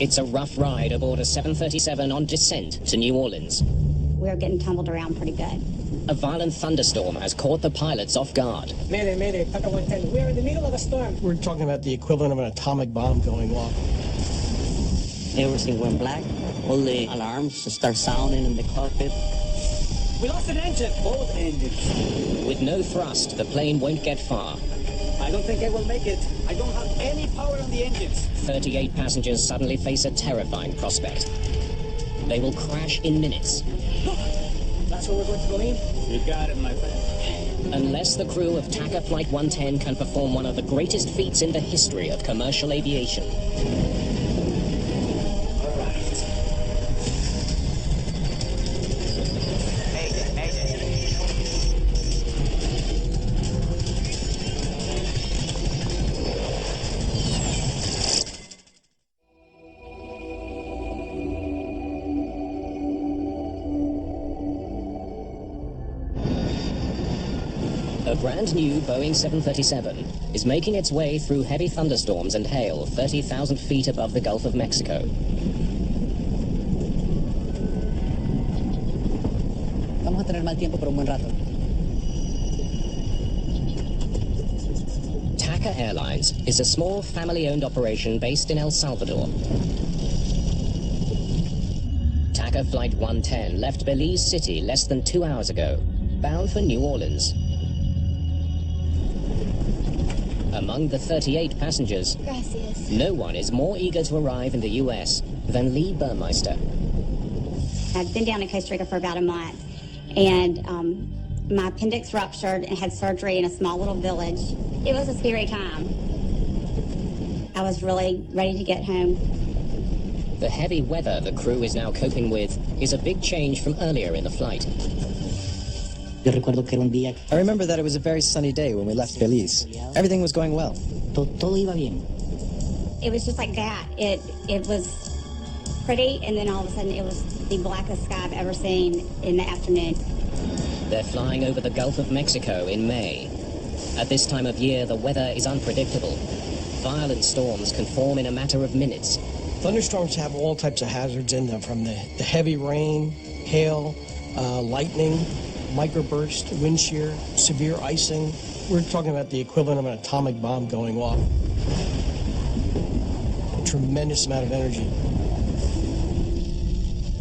It's a rough ride aboard a 737 on descent to New Orleans. We were getting tumbled around pretty good. A violent thunderstorm has caught the pilots off guard. Mayday, Mayday, TACA 110. We are in the middle of a storm. We're talking about the equivalent of an atomic bomb going off. Everything went black. All the alarms start sounding in the cockpit. We lost an engine. Both engines. With no thrust, the plane won't get far. I don't think I will make it. I don't have any power on the engines. 38 passengers suddenly face a terrifying prospect. They will crash in minutes. Look, that's where we're going to go in. You got it, my friend. Unless the crew of TACA Flight 110 can perform one of the greatest feats in the history of commercial aviation. All right. Mayday, Mayday. A brand new Boeing 737 is making its way through heavy thunderstorms and hail 30,000 feet above the Gulf of Mexico. Vamos a tener mal tiempo por un buen rato. TACA Airlines is a small family-owned operation based in El Salvador. TACA Flight 110 left Belize City less than 2 hours ago, bound for New Orleans. Among the 38 passengers, no one is more eager to arrive in the U.S. than Lee Burmeister. I'd been down in Costa Rica for about a month, and my appendix ruptured and had surgery in a small little village. It was a scary time. I was really ready to get home. The heavy weather the crew is now coping with is a big change from earlier in the flight. Yo recuerdo que era un día. I remember that it was a very sunny day when we left Belize. Everything was going well. Todo iba bien. It was just like that. It was pretty, and then all of a sudden it was the blackest sky I've ever seen in the afternoon. They're flying over the Gulf of Mexico in May. At this time of year, the weather is unpredictable. Violent storms can form in a matter of minutes. Thunderstorms have all types of hazards in them, from the heavy rain, hail, lightning, microburst, wind shear, severe icing. We're talking about the equivalent of an atomic bomb going off. A tremendous amount of energy.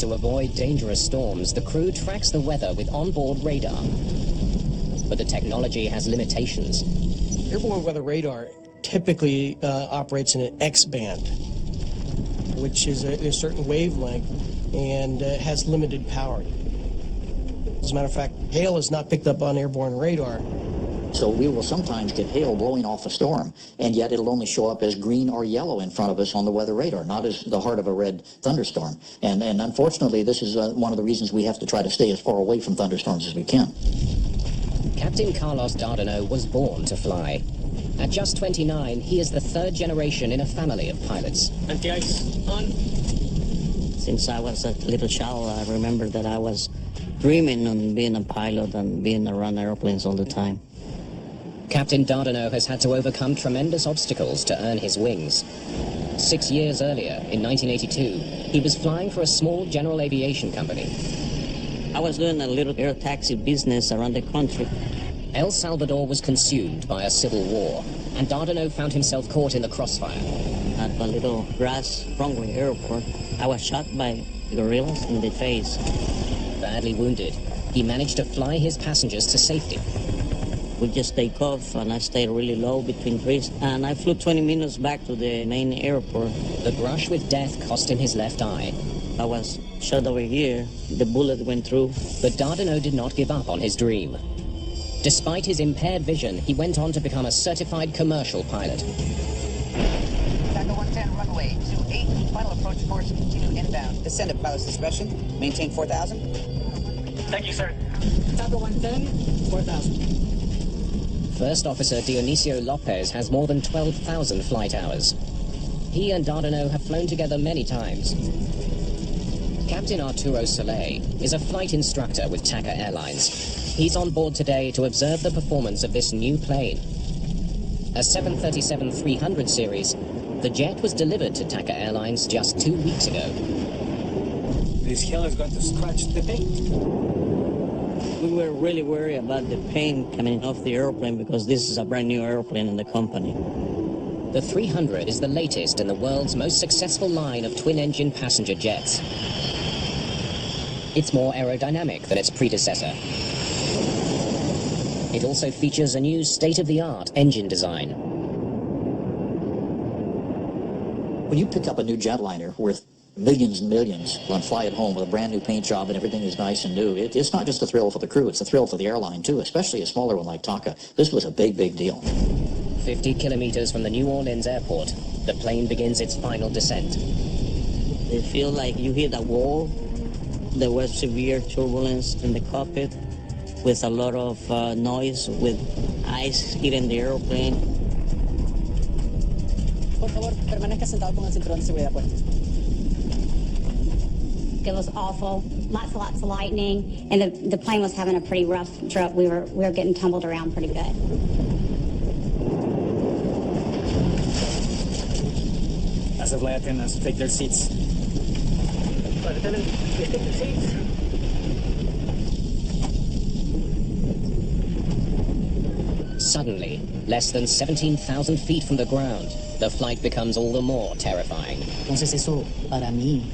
To avoid dangerous storms, the crew tracks the weather with onboard radar. But the technology has limitations. Airborne weather radar typically operates in an X band, which is a certain wavelength and has limited power. As a matter of fact, hail is not picked up on airborne radar. So we will sometimes get hail blowing off a storm, and yet it'll only show up as green or yellow in front of us on the weather radar, not as the heart of a red thunderstorm. And unfortunately, this is one of the reasons we have to try to stay as far away from thunderstorms as we can. Captain Carlos Dardanau was born to fly. At just 29, he is the third generation in a family of pilots. Anti-ice on. Since I was a little child, I remember that I was dreaming on being a pilot and being around airplanes all the time. Captain Dardanau has had to overcome tremendous obstacles to earn his wings. 6 years earlier, in 1982, he was flying for a small general aviation company. I was doing a little air taxi business around the country. El Salvador was consumed by a civil war, and Dardanau found himself caught in the crossfire. At a little grass runway airport, I was shot by guerrillas in the face. Badly wounded, he managed to fly his passengers to safety. We just take off, and I stayed really low between trees, and I flew 20 minutes back to the main airport. The brush with death cost him his left eye. I was shot over here. The bullet went through. But Dardanau did not give up on his dream. Despite his impaired vision, he went on to become a certified commercial pilot. TACA 110, runway 28, final approach course, continue inbound. Descend at pilot's discretion, maintain 4,000. Thank you, sir. TACA 110, 4,000. First Officer Dionisio Lopez has more than 12,000 flight hours. He and Dardanau have flown together many times. Captain Arturo Soleil is a flight instructor with TACA Airlines. He's on board today to observe the performance of this new plane. A 737-300 series, The jet was delivered to TACA Airlines just 2 weeks ago. This hill is going to scratch the paint. We were really worried about the paint coming off the airplane because this is a brand new airplane in the company. The 300 is the latest in the world's most successful line of twin-engine passenger jets. It's more aerodynamic than its predecessor. It also features a new state-of-the-art engine design. When you pick up a new jetliner worth millions and millions and fly it home with a brand new paint job and everything is nice and new, it's not just a thrill for the crew, it's a thrill for the airline too, especially a smaller one like TACA. This was a big, big deal. 50 kilometers from the New Orleans airport, the plane begins its final descent. You feel like you hit a wall. There was severe turbulence in the cockpit with a lot of noise, with ice hitting the airplane. Por favor, permanezca sentado con el cinturón de seguridad puesto. It was awful. Lots of lightning, and the plane was having a pretty rough trip. We were getting tumbled around pretty good. As the flight attendants take their seats. Flight attendants, please take their seats. Suddenly, less than 17,000 feet from the ground, the flight becomes all the more terrifying. Entonces eso, para mí,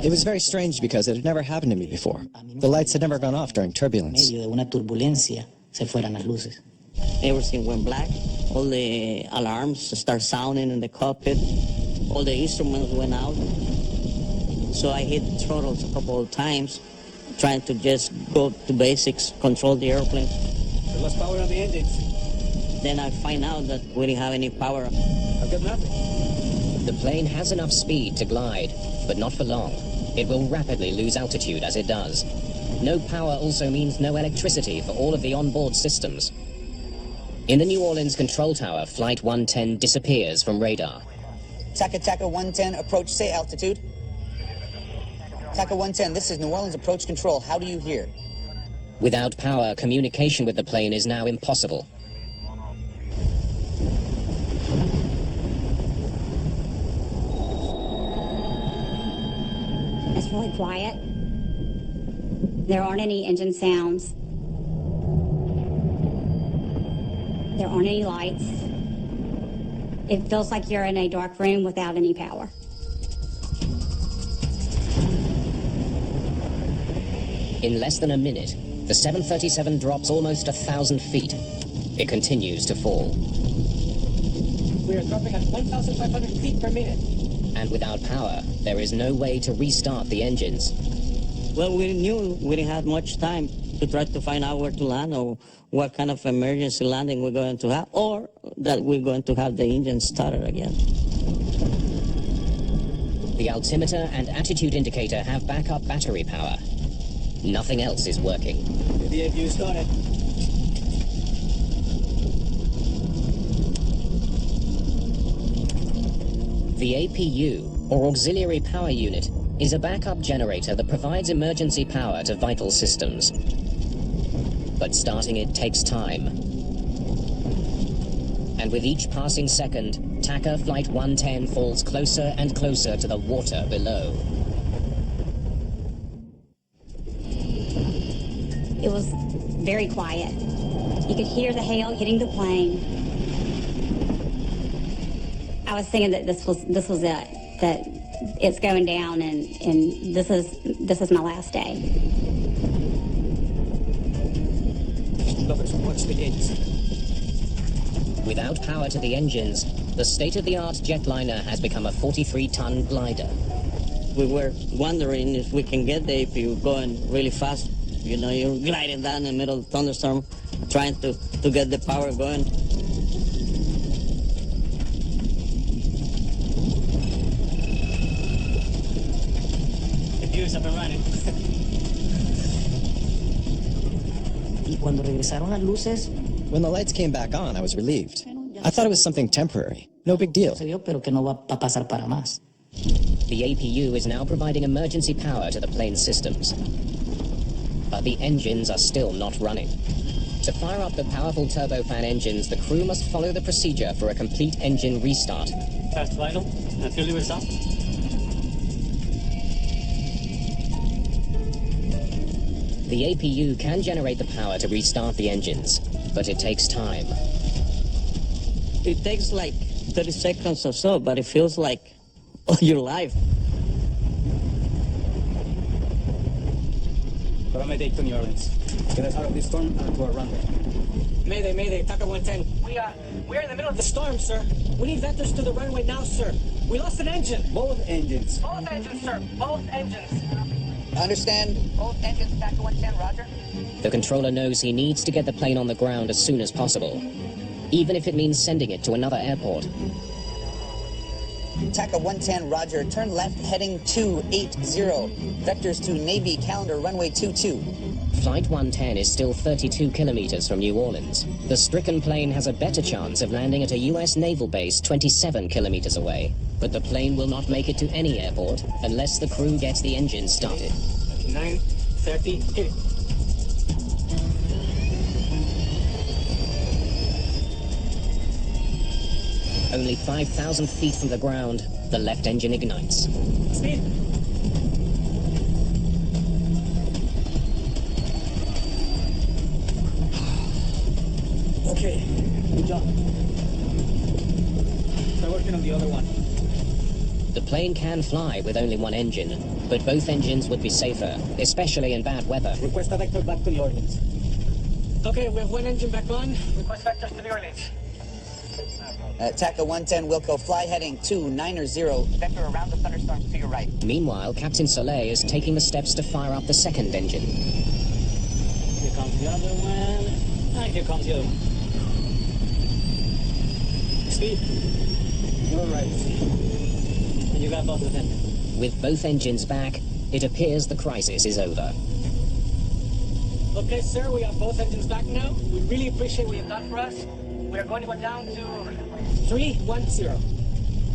It was very strange because it had never happened to me before. The lights had never gone off during turbulence. medio de una turbulencia se fueran las luces. Everything went black. All the alarms start sounding in the cockpit. All the instruments went out. So I hit the throttles a couple of times, trying to just go to basics, control the airplane. We lost power on the engines. Then I find out that we didn't have any power. I've got nothing. The plane has enough speed to glide, but not for long. It will rapidly lose altitude as it does. No power also means no electricity for all of the onboard systems. In the New Orleans control tower, Flight 110 disappears from radar. TACA 110, approach, say altitude. TACA 110, this is New Orleans approach control. How do you hear? Without power, communication with the plane is now impossible. It's really quiet. There aren't any engine sounds. There aren't any lights. It feels like you're in a dark room without any power. In less than a minute, the 737 drops almost 1,000 feet. It continues to fall. We are dropping at 1,500 feet per minute. And without power, there is no way to restart the engines. Well, we knew we didn't have much time to try to find out where to land or what kind of emergency landing we're going to have, or that we're going to have the engine started again. The altimeter and attitude indicator have backup battery power. Nothing else is working. The APU started. The APU, or Auxiliary Power Unit, is a backup generator that provides emergency power to vital systems. But starting it takes time. And with each passing second, TACA Flight 110 falls closer and closer to the water below. It was very quiet. You could hear the hail hitting the plane. I was thinking that this was it, that it's going down, and this is my last day. Lovers, watch the gates. Without power to the engines, the state-of-the-art jetliner has become a 43-ton glider. We were wondering if we can get the APU going really fast. You know, you're gliding down in the middle of the thunderstorm, trying to get the power going. Computers up and running. Y cuando regresaron las luces, When the lights came back on, I was relieved. I thought it was something temporary. No big deal. se dio, pero que no va a pasar para más. The APU is now providing emergency power to the plane's systems. But the engines are still not running. To fire up the powerful turbofan engines, the crew must follow the procedure for a complete engine restart. Fast vital. Fuel lever stop. The APU can generate the power to restart the engines, but it takes time. It takes like 30 seconds or so, but it feels like all your life. Para Mayday to New Orleans. Get us out of this storm and to our runway. Mayday, Mayday, TACA 110. We're in the middle of the storm, sir. We need vectors to the runway now, sir. We lost an engine. Both engines. Both engines, sir. Both engines. Understand? Both engines, TACA 110, roger. The controller knows he needs to get the plane on the ground as soon as possible, even if it means sending it to another airport. TACA 110, roger. Turn left, heading 280. Vectors to Navy, calendar, runway 22. Flight 110 is still 32 kilometers from New Orleans. The stricken plane has a better chance of landing at a U.S. naval base 27 kilometers away. But the plane will not make it to any airport unless the crew gets the engine started. 9:30, hit it. Only 5,000 feet from the ground, the left engine ignites. Speed. Okay. Good job. Start working on the other one. The plane can fly with only one engine, but both engines would be safer, especially in bad weather. Request a vector back to New Orleans. Okay, we have one engine back on. Request vectors to New Orleans. TACA 110, Wilco, fly heading 290. Vector around the thunderstorm to your right. Meanwhile, Captain Soleil is taking the steps to fire up the second engine. Here comes the other one. And here comes the other one. Speed. You're right. And you got both of them. With both engines back, it appears the crisis is over. Okay, sir, we have both engines back now. We really appreciate what you've done for us. We are going to go down to 310.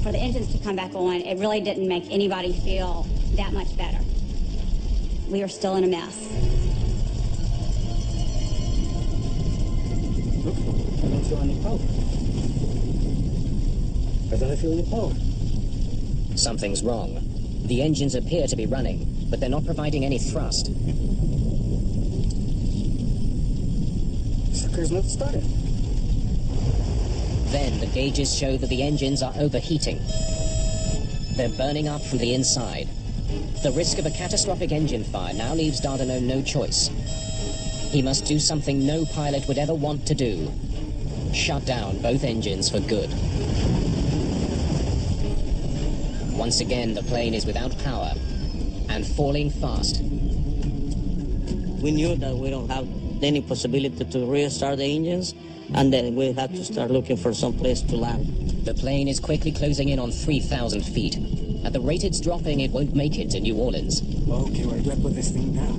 For the engines to come back on, it really didn't make anybody feel that much better. We are still in a mess. Look, I don't feel any power. I don't feel any power. Something's wrong. The engines appear to be running, but they're not providing any thrust. Sucker's not started. Then the gauges show that the engines are overheating. They're burning up from the inside. The risk of a catastrophic engine fire now leaves Dardanelle no choice. He must do something no pilot would ever want to do. Shut down both engines for good. Once again, the plane is without power and falling fast. We knew that we don't have any possibility to restart the engines, and then we had to start looking for some place to land. The plane is quickly closing in on 3,000 feet. At the rate it's dropping, it won't make it to New Orleans. Okay, where do I put this thing now?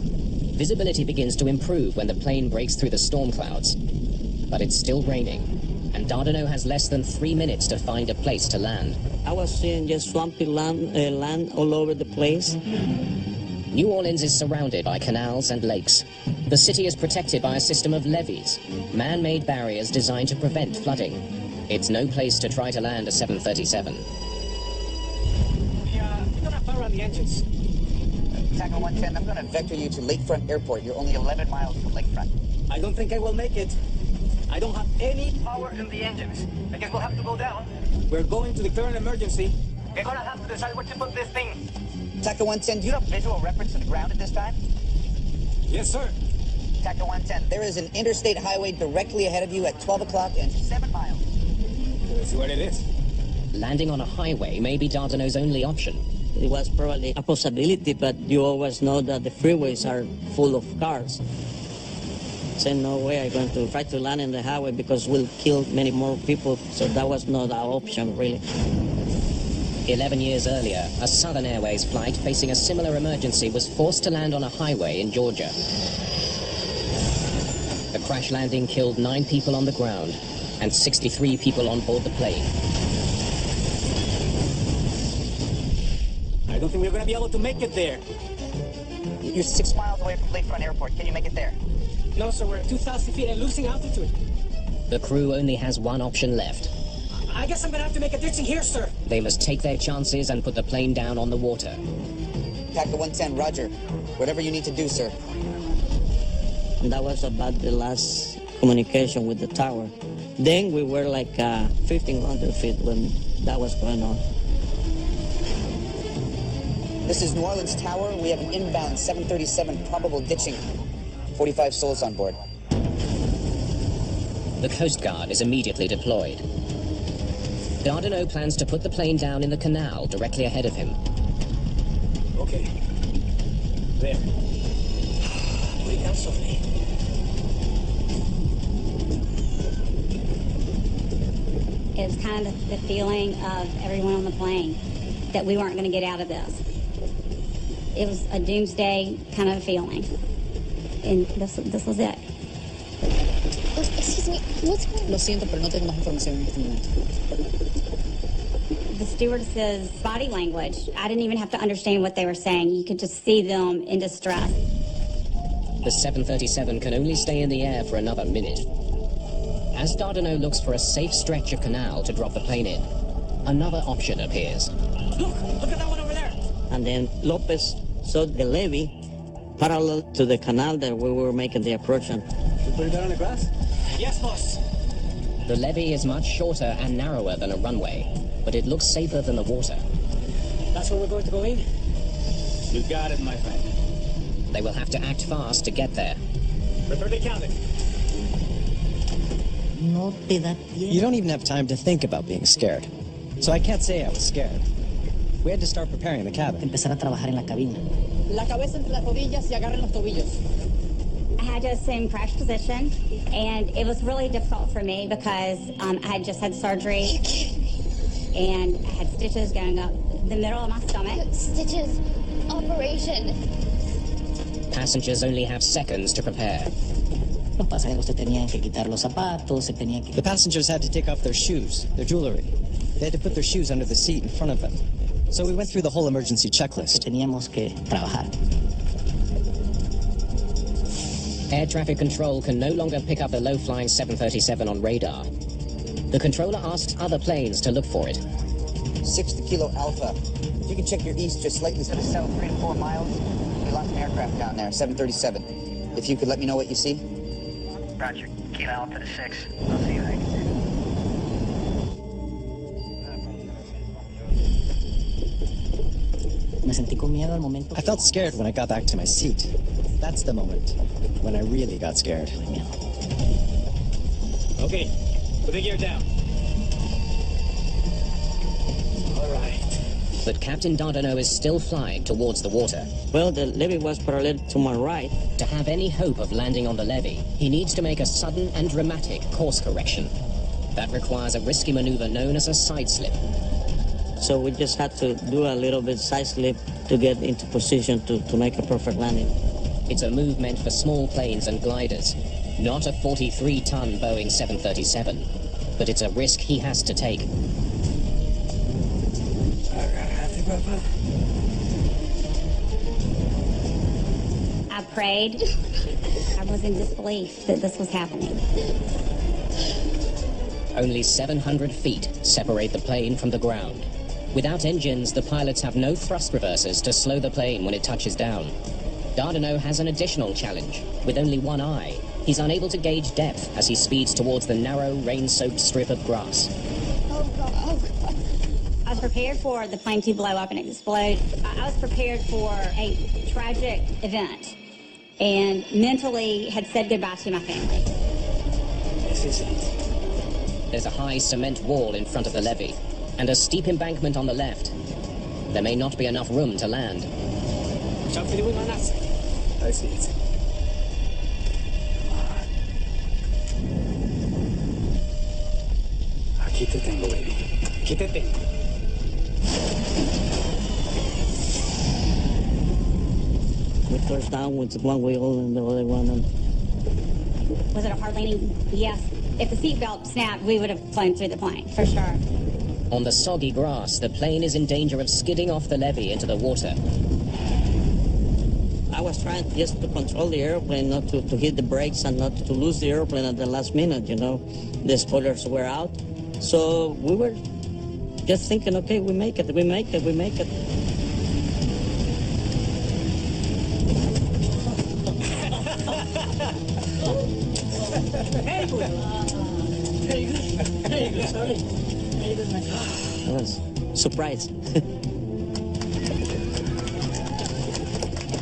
Visibility begins to improve when the plane breaks through the storm clouds. But it's still raining, and Dardanelle has less than 3 minutes to find a place to land. I was seeing just swampy land all over the place. New Orleans is surrounded by canals and lakes. The city is protected by a system of levees, man-made barriers designed to prevent flooding. It's no place to try to land a 737. We don't have power on the engines. TACA 110, I'm going to vector you to Lakefront Airport. You're only 11 miles from Lakefront. I don't think I will make it. I don't have any Power in the engines. I guess we'll have to go down. We're going to declare an emergency. We're gonna have to decide where to put this thing. TACA 110, do you have visual reference to the ground at this time? Yes, sir. TACA 110, there is an interstate highway directly ahead of you at 12 o'clock and 7 miles. Let's see what it is. Landing on a highway may be Dardanelle's only option. It was probably a possibility, but you always know that the freeways are full of cars. Said no way I'm going to try to land in the highway because we'll kill many more people, so that was not our option really. 11 years earlier, a Southern Airways flight facing a similar emergency was forced to land on a highway in Georgia. The crash landing killed 9 people on the ground and 63 people on board the plane. I don't think we're going to be able to make it there. You're 6 miles away from Lakefront Airport. Can you make it there? No, sir, we're at 2,000 feet and losing altitude. The crew only has one option left. I guess I'm gonna have to make a ditching here, sir. They must take their chances and put the plane down on the water. TACA 110, roger. Whatever you need to do, sir. And that was about the last communication with the tower. Then we were like 1,500 feet when that was going on. This is New Orleans Tower. We have an inbound 737 probable ditching. 45 souls on board. The Coast Guard is immediately deployed. Dardanelle plans to put the plane down in the canal directly ahead of him. Okay. There. Obrigado, Sophie. It was kind of the feeling of everyone on the plane that we weren't going to get out of this. It was a doomsday kind of feeling. And this was it. Excuse me, what's going on? Lo siento, pero no tengo más información en este momento. The stewardess's body language, I didn't even have to understand what they were saying. You could just see them in distress. The 737 can only stay in the air for another minute. As Dardanelle looks for a safe stretch of canal to drop the plane in, another option appears. Look at that one over there. And then Lopez saw the levee parallel to the canal that we were making the approach on. We put it down on the grass? Yes, boss. The levee is much shorter and narrower than a runway, but it looks safer than the water. That's where we're going to go in? You got it, my friend. They will have to act fast to get there. Prepare the counter. No te da tiempo. You don't even have time to think about being scared. So I can't say I was scared. We had to start preparing the cabin. Empezar a trabajar en la cabina. La cabeza entre las rodillas y agarren los tobillos. I had to assume crash position, and it was really difficult for me because I had just had surgery, and I had stitches going up the middle of my stomach. Stitches. Operation. Passengers only have seconds to prepare. Los pasajeros se tenían que quitar los zapatos, se tenían que... The passengers had to take off their shoes, their jewelry. They had to put their shoes under the seat in front of them. So we went through the whole emergency checklist. Teníamos que trabajar. Air traffic control can no longer pick up the low-flying 737 on radar. The controller asks other planes to look for it. 60 Kilo Alpha. If you can check your east just slightly to the south, 3 to 4 miles. We lost an aircraft down there, 737. If you could let me know what you see. Roger. Kilo Alpha to 6. I'll see you later. Me sentí con miedo al momento. I felt scared when I got back to my seat. That's the moment when I really got scared. Okay. Put the gear down. All right. But Captain Dardanelle is still flying towards the water. Well, the levee was parallel to my right. To have any hope of landing on the levee, he needs to make a sudden and dramatic course correction. That requires a risky maneuver known as a side slip. So we just had to do a little bit side slip to get into position to make a perfect landing. It's a move meant for small planes and gliders, not a 43-ton Boeing 737. But it's a risk he has to take. I prayed. I was in disbelief that this was happening. Only 700 feet separate the plane from the ground. Without engines, the pilots have no thrust reversers to slow the plane when it touches down. Dardanelle has an additional challenge. With only one eye, he's unable to gauge depth as he speeds towards the narrow, rain-soaked strip of grass. Oh, God. Oh, God. I was prepared for the plane to blow up and explode. I was prepared for a tragic event and mentally had said goodbye to my family. This is it. There's a high cement wall in front of the levee and a steep embankment on the left. There may not be enough room to land. I see it. Aquí te tengo, baby. Aquí te tengo. We touched down with one wheel and the other one. Was it a hard landing? Yes. If the seatbelt snapped, we would have flown through the plane, for sure. On the soggy grass, the plane is in danger of skidding off the levee into the water. I was trying just to control the airplane, not to hit the brakes and not to lose the airplane at the last minute, you know. The spoilers were out. So we were just thinking, okay, we make it. I was surprised.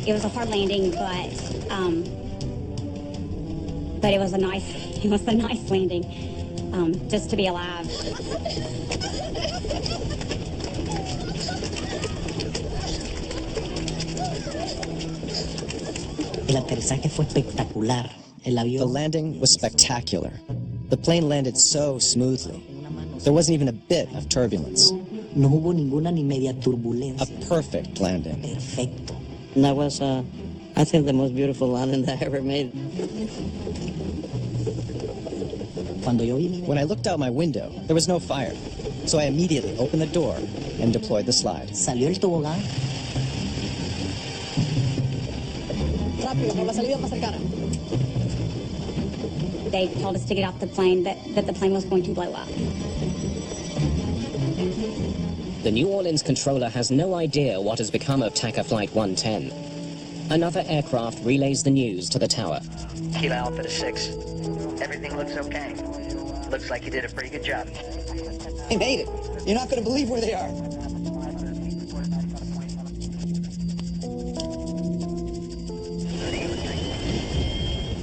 It was a hard landing, but it was a nice landing, just to be alive. El aterrizaje fue espectacular. El avión. The landing was spectacular. The plane landed so smoothly. There wasn't even a bit of turbulence. No hubo ninguna ni media turbulencia. A perfect landing. Perfecto. And that was, I think, the most beautiful landing that I ever made. When I looked out my window, there was no fire. So I immediately opened the door and deployed the slide. Salió el tobogán. Rápido, por la salida más cercana. They told us to get off the plane, that the plane was going to blow up. The New Orleans controller has no idea what has become of TACA Flight 110. Another aircraft relays the news to the tower. Kilo Alpha to 6. Everything looks okay. Looks like you did a pretty good job. They made it. You're not going to believe where they are.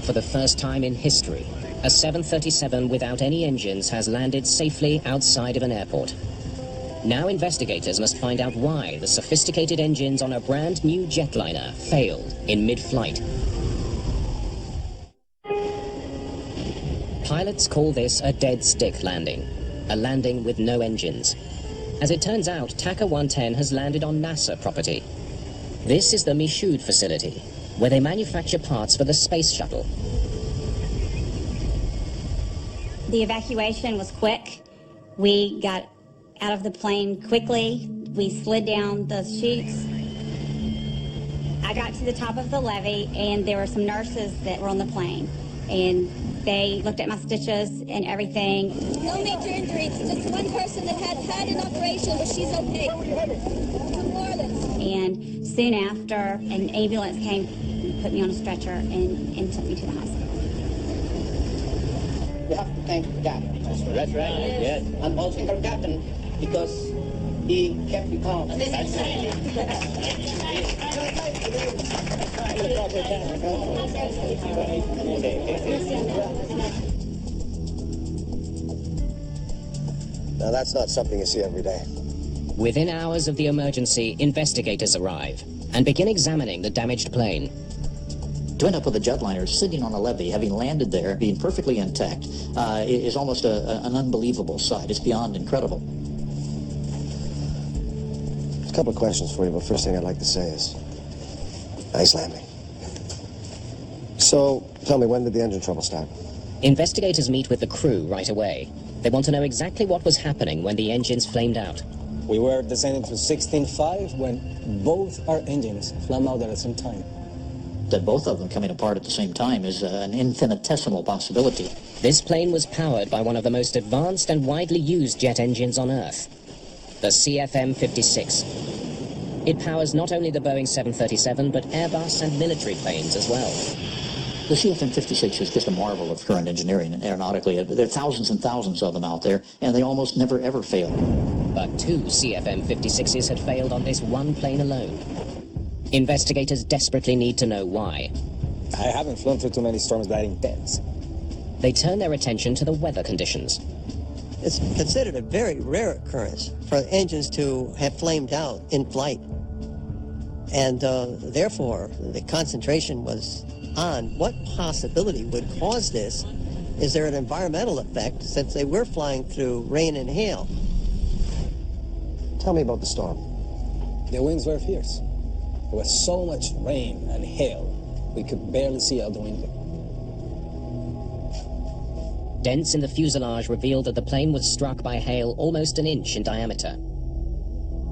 For the first time in history, a 737 without any engines has landed safely outside of an airport. Now investigators must find out why the sophisticated engines on a brand new jetliner failed in mid-flight. Pilots call this a dead stick landing, a landing with no engines. As it turns out, TACA 110 has landed on NASA property. This is the Michoud facility, where they manufacture parts for the space shuttle. The evacuation was quick. We got out of the plane quickly. We slid down the chutes. I got to the top of the levee, and there were some nurses that were on the plane, and they looked at my stitches and everything. No major injuries, just one person that had an operation, but she's okay. To New Orleans. And soon after, an ambulance came and put me on a stretcher and took me to the hospital. You have to thank the captain. That's right. Yes. And also the captain, because he kept you calm. That's Now that's not something you see every day. Within hours of the emergency, investigators arrive and begin examining the damaged plane. To end up with a jetliner sitting on a levee, having landed there, being perfectly intact, is almost an unbelievable sight. It's beyond incredible. A couple of questions for you, but first thing I'd like to say is, nice landing. So, tell me, when did the engine trouble start? Investigators meet with the crew right away. They want to know exactly what was happening when the engines flamed out. We were descending to 16.5 when both our engines flamed out at the same time. That both of them coming apart at the same time is an infinitesimal possibility. This plane was powered by one of the most advanced and widely used jet engines on Earth, the CFM56. It powers not only the Boeing 737, but Airbus and military planes as well. The CFM56 is just a marvel of current engineering aeronautically. There are thousands and thousands of them out there, and they almost never ever fail. But 2 CFM56s had failed on this one plane alone. Investigators desperately need to know why. I haven't flown through too many storms that intense. They turn their attention to the weather conditions. It's considered a very rare occurrence for engines to have flamed out in flight. And therefore, the concentration was on what possibility would cause this. Is there an environmental effect, since they were flying through rain and hail? Tell me about the storm. The winds were fierce. There was so much rain and hail, we could barely see out the window. Dents in the fuselage revealed that the plane was struck by hail almost an inch in diameter.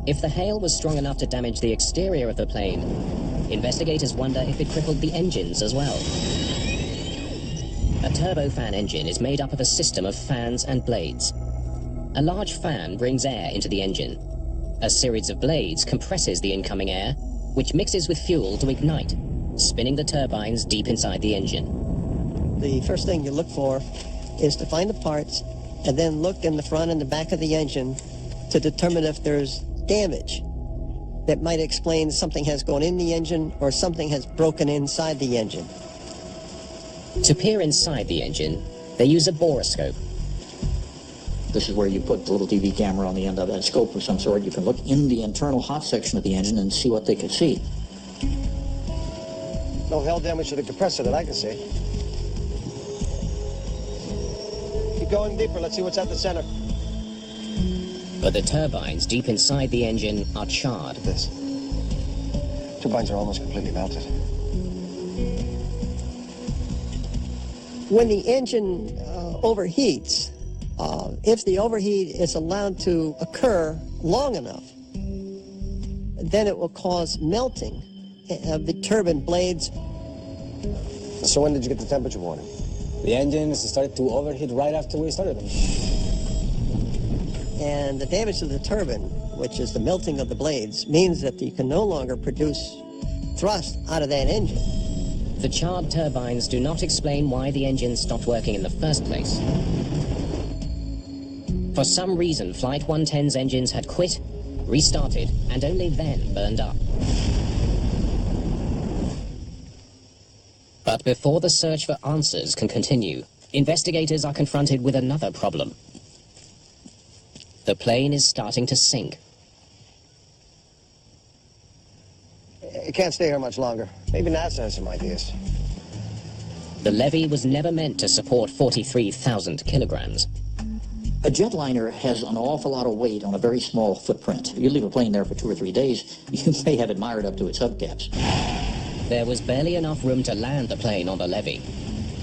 If the hail was strong enough to damage the exterior of the plane, investigators wonder if it crippled the engines as well. A turbofan engine is made up of a system of fans and blades. A large fan brings air into the engine. A series of blades compresses the incoming air, which mixes with fuel to ignite, spinning the turbines deep inside the engine. The first thing you look for is to find the parts and then look in the front and the back of the engine to determine if there's damage that might explain something has gone in the engine or something has broken inside the engine. To peer inside the engine, they use a borescope. This is where you put the little TV camera on the end of a scope of some sort. You can look in the internal hot section of the engine and see what they can see. No hull damage to the compressor that I can see. Keep going deeper. Let's see what's at the center. But the turbines deep inside the engine are charred. This. Turbines are almost completely melted. When the engine overheats, if the overheat is allowed to occur long enough, then it will cause melting of the turbine blades. So when did you get the temperature warning? The engines started to overheat right after we started them. And the damage to the turbine, which is the melting of the blades, means that you can no longer produce thrust out of that engine. The charred turbines do not explain why the engine stopped working in the first place. For some reason, Flight 110's engines had quit, restarted, and only then burned up. But before the search for answers can continue, investigators are confronted with another problem. The plane is starting to sink. It can't stay here much longer. Maybe NASA has some ideas. The levee was never meant to support 43,000 kilograms. A jetliner has an awful lot of weight on a very small footprint. You leave a plane there for 2 or 3 days, you may have it mired up to its hubcaps. There was barely enough room to land the plane on the levee.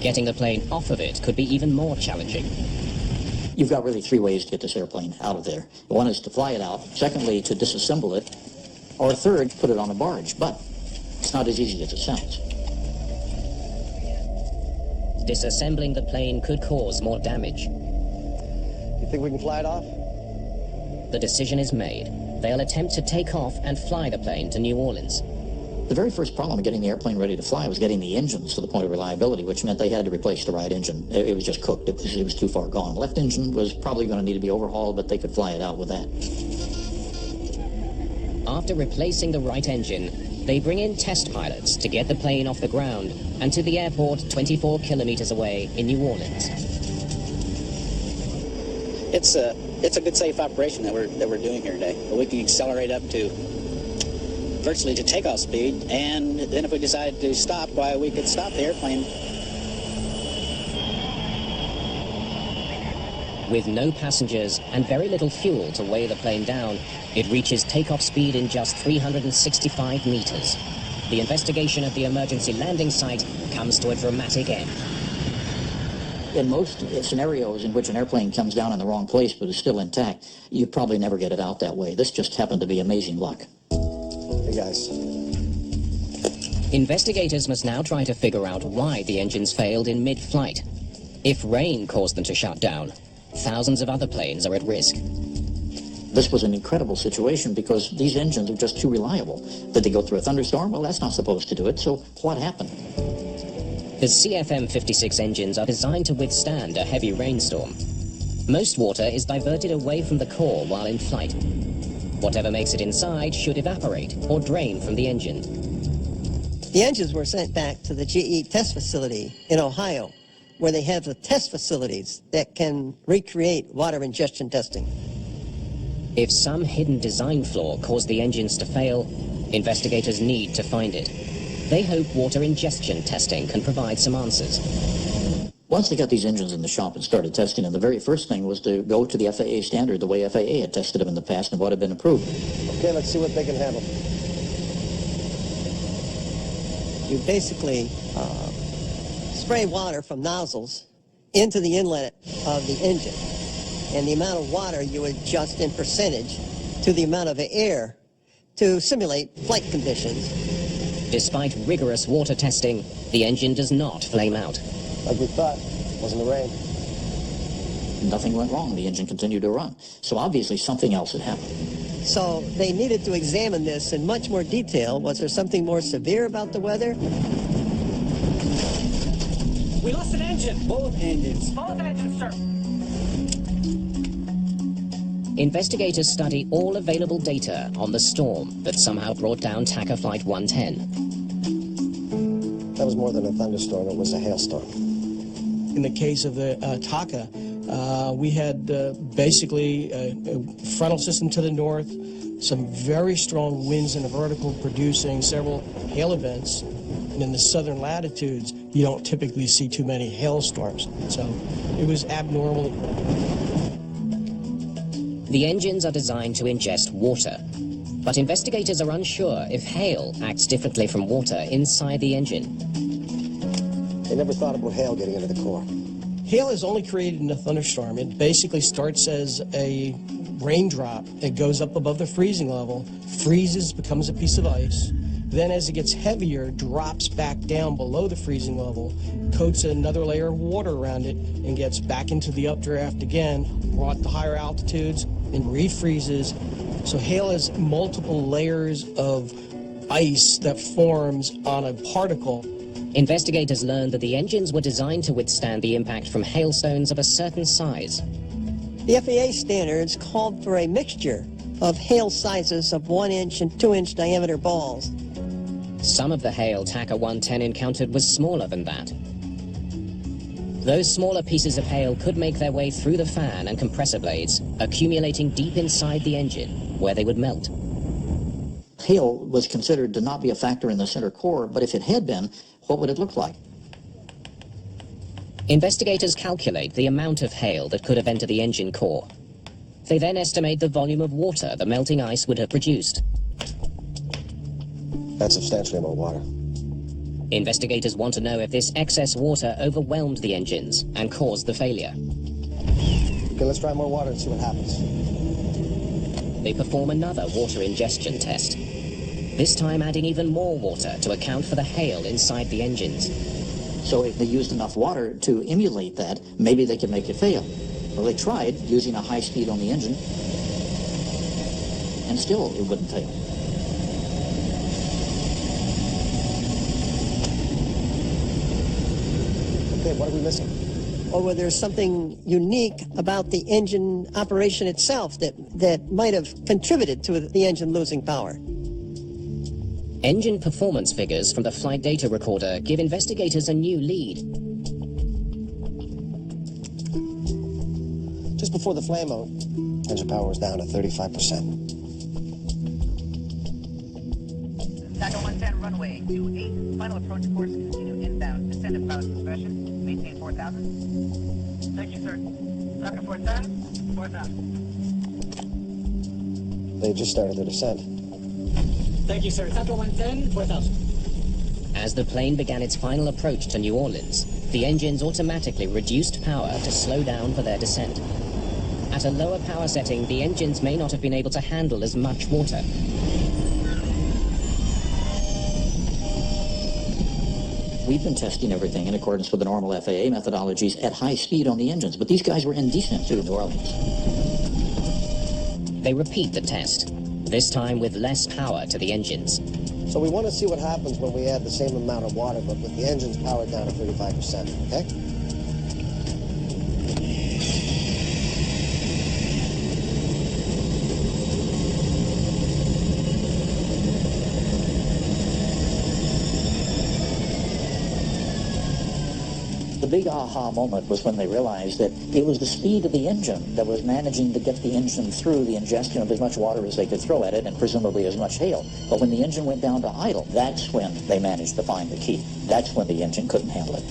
Getting the plane off of it could be even more challenging. You've got really 3 ways to get this airplane out of there. One is to fly it out, secondly to disassemble it, or third, put it on a barge. But it's not as easy as it sounds. Disassembling the plane could cause more damage. You think we can fly it off? The decision is made. They'll attempt to take off and fly the plane to New Orleans. The very first problem of getting the airplane ready to fly was getting the engines to the point of reliability, which meant they had to replace the right engine. It was just cooked. It was too far gone. The left engine was probably going to need to be overhauled, but they could fly it out with that. After replacing the right engine, they bring in test pilots to get the plane off the ground and to the airport 24 kilometers away in New Orleans. It's a good safe operation that we're doing here today. We can accelerate up to virtually to takeoff speed, and then if we decide to stop, why, we could stop the airplane. With no passengers and very little fuel to weigh the plane down, it reaches takeoff speed in just 365 meters. The investigation of the emergency landing site comes to a dramatic end. In most scenarios in which an airplane comes down in the wrong place but is still intact, you probably never get it out that way. This just happened to be amazing luck. Hey, guys. Investigators must now try to figure out why the engines failed in mid-flight. If rain caused them to shut down, thousands of other planes are at risk. This was an incredible situation because these engines are just too reliable. Did they go through a thunderstorm? Well, that's not supposed to do it, so what happened? The CFM56 engines are designed to withstand a heavy rainstorm. Most water is diverted away from the core while in flight. Whatever makes it inside should evaporate or drain from the engine. The engines were sent back to the GE test facility in Ohio, where they have the test facilities that can recreate water ingestion testing. If some hidden design flaw caused the engines to fail, investigators need to find it. They hope water ingestion testing can provide some answers. Once they got these engines in the shop and started testing them, the very first thing was to go to the FAA standard, the way FAA had tested them in the past and what had been approved. Okay, let's see what they can handle. You basically spray water from nozzles into the inlet of the engine, and the amount of water you adjust in percentage to the amount of air to simulate flight conditions. Despite rigorous water testing, the engine does not flame out. Like we thought, wasn't the rain. Nothing went wrong. The engine continued to run. So obviously something else had happened. So they needed to examine this in much more detail. Was there something more severe about the weather? We lost an engine. Both engines. Both engines, sir. Investigators study all available data on the storm that somehow brought down TACA Flight 110. That was more than a thunderstorm, it was a hailstorm. In the case of the TACA, we had basically a frontal system to the north, some very strong winds in the vertical producing several hail events. And in the southern latitudes, you don't typically see too many hailstorms. So it was abnormal. The engines are designed to ingest water, but investigators are unsure if hail acts differently from water inside the engine. They never thought about hail getting into the core. Hail is only created in a thunderstorm. It basically starts as a raindrop. It goes up above the freezing level, freezes, becomes a piece of ice. Then as it gets heavier, drops back down below the freezing level, coats another layer of water around it, and gets back into the updraft again, brought to higher altitudes, and refreezes. So hail has multiple layers of ice that forms on a particle. Investigators learned that the engines were designed to withstand the impact from hailstones of a certain size. The FAA standards called for a mixture of hail sizes of 1-inch and 2-inch diameter balls. Some of the hail TACA 110 encountered was smaller than that. Those smaller pieces of hail could make their way through the fan and compressor blades, accumulating deep inside the engine, where they would melt. Hail was considered to not be a factor in the center core, but if it had been, what would it look like? Investigators calculate the amount of hail that could have entered the engine core. They then estimate the volume of water the melting ice would have produced. That's substantially more water. Investigators want to know if this excess water overwhelmed the engines and caused the failure. Okay, let's try more water and see what happens. They perform another water ingestion test, this time adding even more water to account for the hail inside the engines. So if they used enough water to emulate that, maybe they could make it fail. Well, they tried using a high speed on the engine, and still it wouldn't fail. Okay, what are we missing? Or whether there's something unique about the engine operation itself that might have contributed to the engine losing power. Engine performance figures from the flight data recorder give investigators a new lead. Just before the flame out, engine power was down to 35%. TACA 110 runway 28, final approach course, continue inbound, descent of cloud suppression, maintain 4,000. Thank you, sir. TACA 410, 4,000. They just started their descent. Thank you, sir. TACA 110, 4,000. As the plane began its final approach to New Orleans, the engines automatically reduced power to slow down for their descent. At a lower power setting, the engines may not have been able to handle as much water. We've been testing everything in accordance with the normal FAA methodologies at high speed on the engines, but these guys were in descent to New Orleans. They repeat the test, this time with less power to the engines. So we want to see what happens when we add the same amount of water, but with the engines powered down to 35%, okay? The big aha moment was when they realized that it was the speed of the engine that was managing to get the engine through the ingestion of as much water as they could throw at it, and presumably as much hail. But when the engine went down to idle, that's when they managed to find the key. That's when the engine couldn't handle it.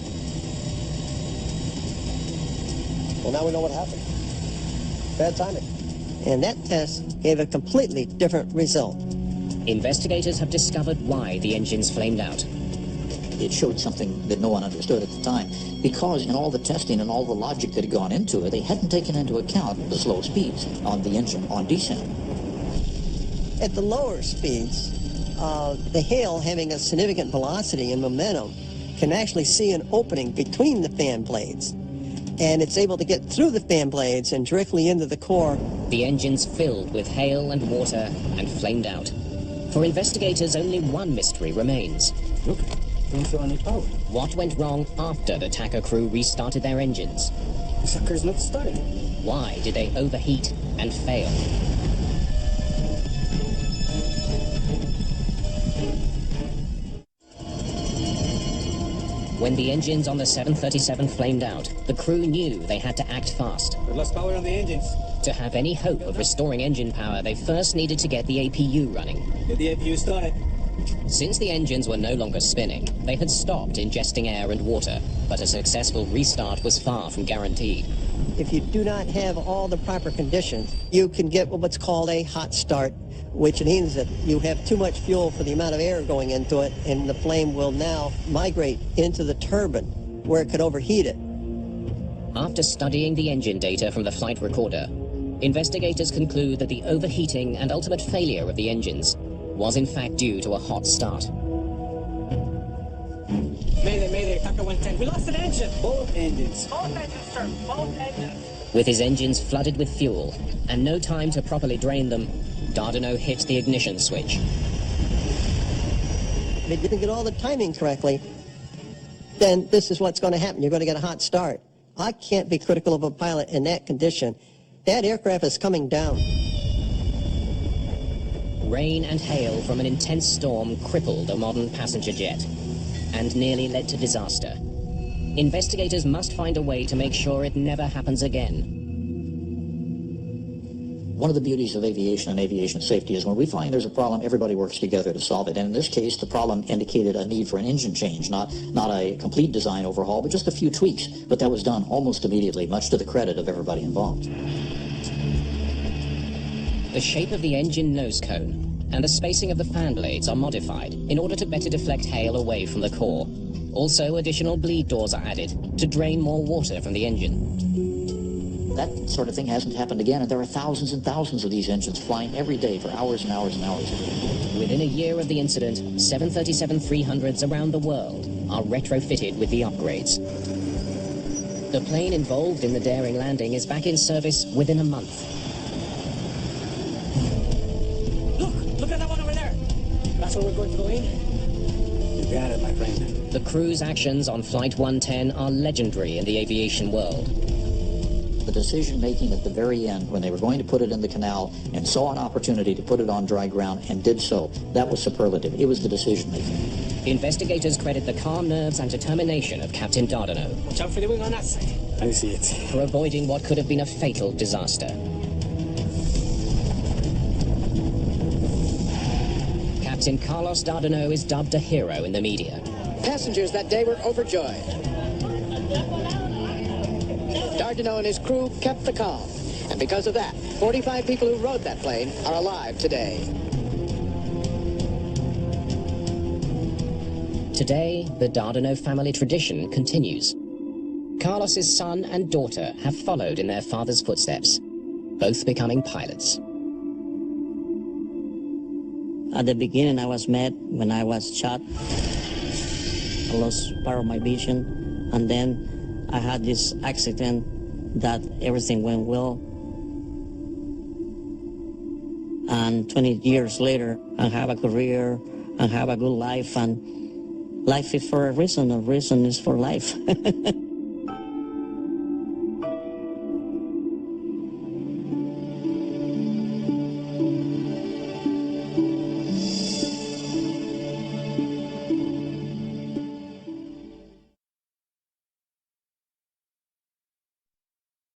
Well, now we know what happened. Bad timing. And that test gave a completely different result. Investigators have discovered why the engines flamed out. It showed something that no one understood at the time, because in all the testing and all the logic that had gone into it, they hadn't taken into account the slow speeds on the engine on descent. At the lower speeds, the hail having a significant velocity and momentum can actually see an opening between the fan blades. And it's able to get through the fan blades and directly into the core. The engines filled with hail and water and flamed out. For investigators, only one mystery remains. Look, don't feel any power. What went wrong after the TACA crew restarted their engines? The sucker's not starting. Why did they overheat and fail? When the engines on the 737 flamed out, the crew knew they had to act fast. We've lost power on the engines. To have any hope of restoring engine power, they first needed to get the APU running. Get the APU started. Since the engines were no longer spinning, they had stopped ingesting air and water, but a successful restart was far from guaranteed. If you do not have all the proper conditions, you can get what's called a hot start, which means that you have too much fuel for the amount of air going into it, and the flame will now migrate into the turbine, where it could overheat it. After studying the engine data from the flight recorder, investigators conclude that the overheating and ultimate failure of the engines was in fact due to a hot start. Mayday, Mayday, TACA 110. We lost an engine. Both engines. Both engines, sir. Both engines. With his engines flooded with fuel and no time to properly drain them, Dardanot hit the ignition switch. If you didn't get all the timing correctly, then this is what's going to happen. You're going to get a hot start. I can't be critical of a pilot in that condition. That aircraft is coming down. Rain and hail from an intense storm crippled a modern passenger jet and nearly led to disaster. Investigators must find a way to make sure it never happens again. One of the beauties of aviation and aviation safety is when we find there's a problem, everybody works together to solve it. And in this case, the problem indicated a need for an engine change, not a complete design overhaul, but just a few tweaks. But that was done almost immediately, much to the credit of everybody involved. The shape of the engine nose cone and the spacing of the fan blades are modified in order to better deflect hail away from the core. Also, additional bleed doors are added to drain more water from the engine. That sort of thing hasn't happened again, and there are thousands and thousands of these engines flying every day for hours and hours and hours. Within a year of the incident, 737-300s around the world are retrofitted with the upgrades. The plane involved in the daring landing is back in service within a month. Look at that one over there. That's where we're going to go in. You got it, my friend. The crew's actions on Flight 110 are legendary in the aviation world. The decision-making at the very end, when they were going to put it in the canal and saw an opportunity to put it on dry ground and did so, that was superlative. It was the decision-making. Investigators credit the calm nerves and determination of Captain Dardanot. Watch out for the wing on that side. I see it. For avoiding what could have been a fatal disaster. Captain Carlos Dardanot is dubbed a hero in the media. Passengers that day were overjoyed. Dardanot and his crew kept the calm, and because of that, 45 people who rode that plane are alive today. Today, the Dardanot family tradition continues. Carlos's son and daughter have followed in their father's footsteps, both becoming pilots. At the beginning, I was mad when I was shot. I lost part of my vision, and then I had this accident that everything went well. And 20 years later, I have a career, I have a good life, and life is for a reason is for life.